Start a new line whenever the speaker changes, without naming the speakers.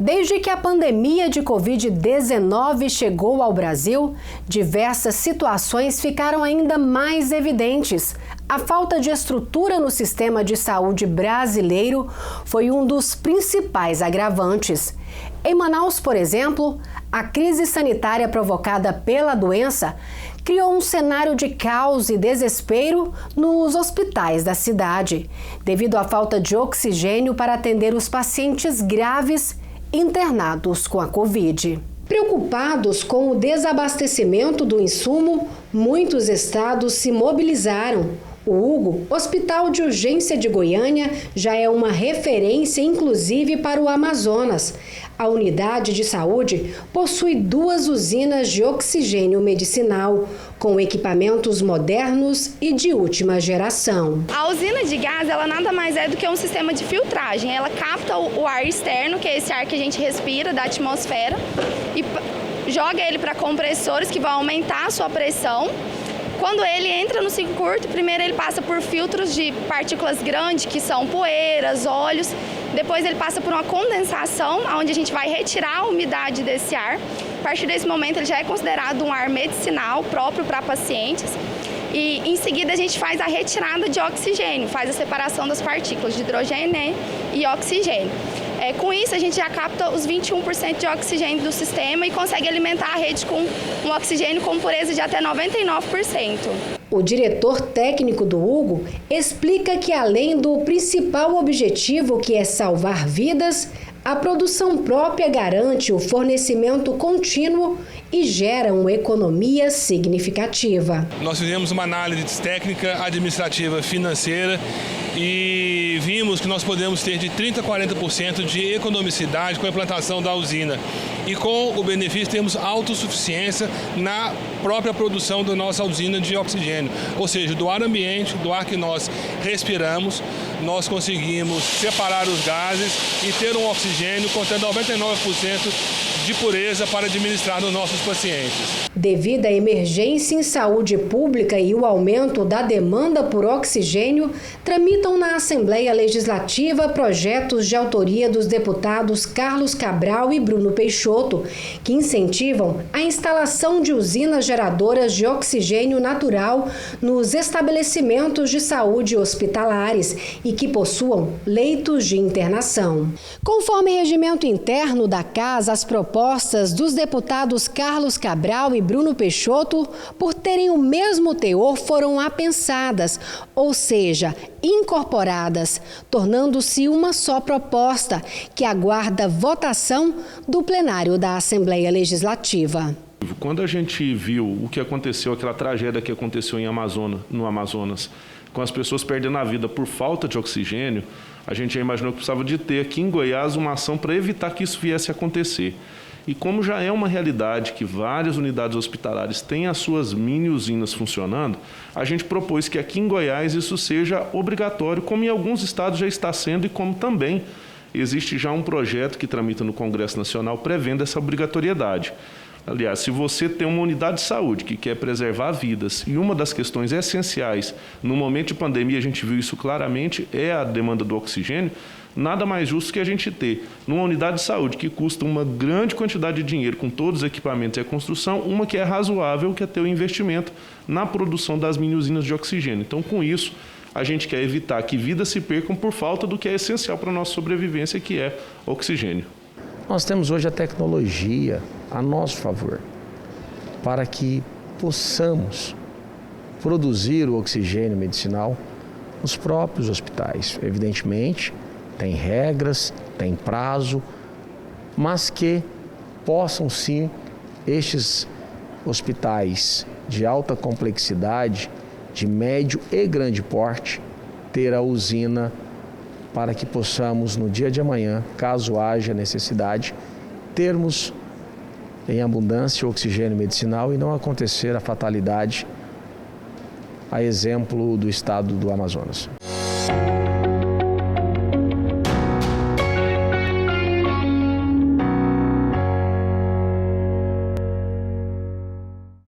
Desde que a pandemia de Covid-19 chegou ao Brasil, diversas situações ficaram ainda mais evidentes. A falta de estrutura no sistema de saúde brasileiro foi um dos principais agravantes. Em Manaus, por exemplo, a crise sanitária provocada pela doença criou um cenário de caos e desespero nos hospitais da cidade, devido à falta de oxigênio para atender os pacientes graves internados com a Covid. Preocupados com o desabastecimento do insumo, muitos estados se mobilizaram. O Hugo, Hospital de Urgência de Goiânia, já é uma referência inclusive para o Amazonas. A unidade de saúde possui 2 usinas de oxigênio medicinal, com equipamentos modernos e de última geração.
A usina de gás, ela nada mais é do que um sistema de filtragem. Ela capta o ar externo, que é esse ar que a gente respira da atmosfera, e joga ele para compressores que vão aumentar a sua pressão. Quando ele entra no ciclo curto, primeiro ele passa por filtros de partículas grandes, que são poeiras, óleos. Depois ele passa por uma condensação, onde a gente vai retirar a umidade desse ar. A partir desse momento ele já é considerado um ar medicinal próprio para pacientes. E em seguida a gente faz a retirada de oxigênio, faz a separação das partículas de hidrogênio e oxigênio. Com isso a gente já capta os 21% de oxigênio do sistema e consegue alimentar a rede com um oxigênio com pureza de até 99%.
O diretor técnico do Hugo explica que, além do principal objetivo, que é salvar vidas, a produção própria garante o fornecimento contínuo e gera uma economia significativa.
Nós fizemos uma análise técnica, administrativa, financeira e vimos que nós podemos ter de 30% a 40% de economicidade com a implantação da usina. E com o benefício temos autossuficiência na própria produção da nossa usina de oxigênio. Ou seja, do ar ambiente, do ar que nós respiramos, nós conseguimos separar os gases e ter um oxigênio contendo 99% de pureza para administrar nos nossos pacientes.
Devido à emergência em saúde pública e o aumento da demanda por oxigênio, tramitam na Assembleia Legislativa projetos de autoria dos deputados Carlos Cabral e Bruno Peixoto, que incentivam a instalação de usinas geradoras de oxigênio natural nos estabelecimentos de saúde hospitalares e que possuam leitos de internação. Conforme regimento interno da Casa, as propostas dos deputados Carlos Cabral e Bruno Peixoto, por terem o mesmo teor, foram apensadas, ou seja, incorporadas, tornando-se uma só proposta, que aguarda votação do plenário da Assembleia Legislativa.
Quando a gente viu o que aconteceu, aquela tragédia que aconteceu no Amazonas, com as pessoas perdendo a vida por falta de oxigênio, a gente já imaginou que precisava de ter aqui em Goiás uma ação para evitar que isso viesse a acontecer. E como já é uma realidade que várias unidades hospitalares têm as suas mini usinas funcionando, a gente propôs que aqui em Goiás isso seja obrigatório, como em alguns estados já está sendo e como também existe já um projeto que tramita no Congresso Nacional prevendo essa obrigatoriedade. Aliás, se você tem uma unidade de saúde que quer preservar vidas e uma das questões essenciais no momento de pandemia, a gente viu isso claramente, é a demanda do oxigênio, nada mais justo que a gente ter numa unidade de saúde que custa uma grande quantidade de dinheiro com todos os equipamentos e a construção, uma que é razoável, que é ter o investimento na produção das mini usinas de oxigênio. Então, com isso, a gente quer evitar que vidas se percam por falta do que é essencial para a nossa sobrevivência, que é oxigênio.
Nós temos hoje a tecnologia a nosso favor para que possamos produzir o oxigênio medicinal nos próprios hospitais. Evidentemente, tem regras, tem prazo, mas que possam sim estes hospitais de alta complexidade, de médio e grande porte, ter a usina para que possamos, no dia de amanhã, caso haja necessidade, termos em abundância o oxigênio medicinal e não acontecer a fatalidade, a exemplo do estado do Amazonas.